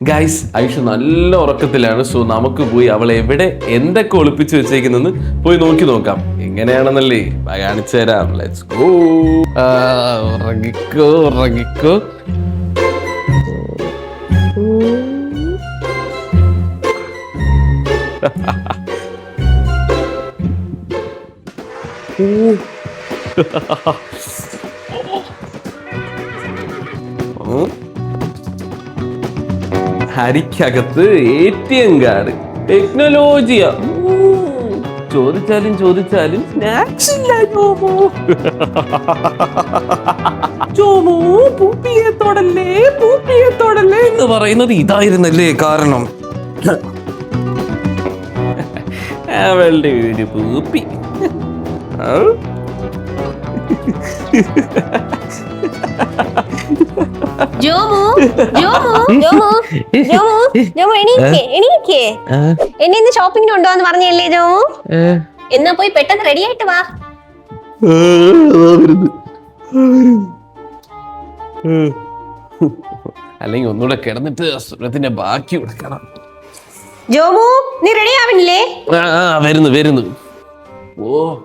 Guys Aishu നല്ല ഉറക്കത്തിലാണ്. So നമുക്ക് പോയി അവൾ എവിടെ എന്തൊക്കെ ഒളിപ്പിച്ച് വെച്ചേക്കുന്നെന്ന് പോയി നോക്കി നോക്കാം. എങ്ങനെയാണെന്നല്ലേ കാണിച്ചു തരാം. Let's go. ഉറങ്ങിക്കോ ഉറങ്ങിക്കോ. ഹരിക്കകത്ത് ATM കാർഡ് ടെക്നോളജിയാ. ചോദിച്ചാലും ചോദിച്ചാലും സ്നാക്സ് ഇല്ല ജോമോ. ജോമോ പൂപ്പിയെ തൊടല്ലേ പൂപ്പിയെ തൊടല്ലേ എന്ന് പറയുന്നത് ഇതായിരുന്നല്ലേ കാരണം. അവളുടെ വീട് പൂപ്പി. ജോമു ജോമു ജോമു ജോമു ജോമു എണീക്കേ. എന്നെ ഇന്ന് ഷോപ്പിങ്ങിന് കൊണ്ടുപോവാന്ന് പറഞ്ഞല്ലേ ജോമു? എന്നാ പോയി പെട്ടെന്ന് റെഡി ആയിട്ട് വാ. അല്ലെങ്കിൽ ഒന്നുകൂടെ കിടന്നിട്ട് അസുരത്തിന്റെ ബാക്കി കൊടുക്കണം. ജോമു നീ റെഡി ആവണില്ലേ? വരുന്നു വരുന്നു. ഓ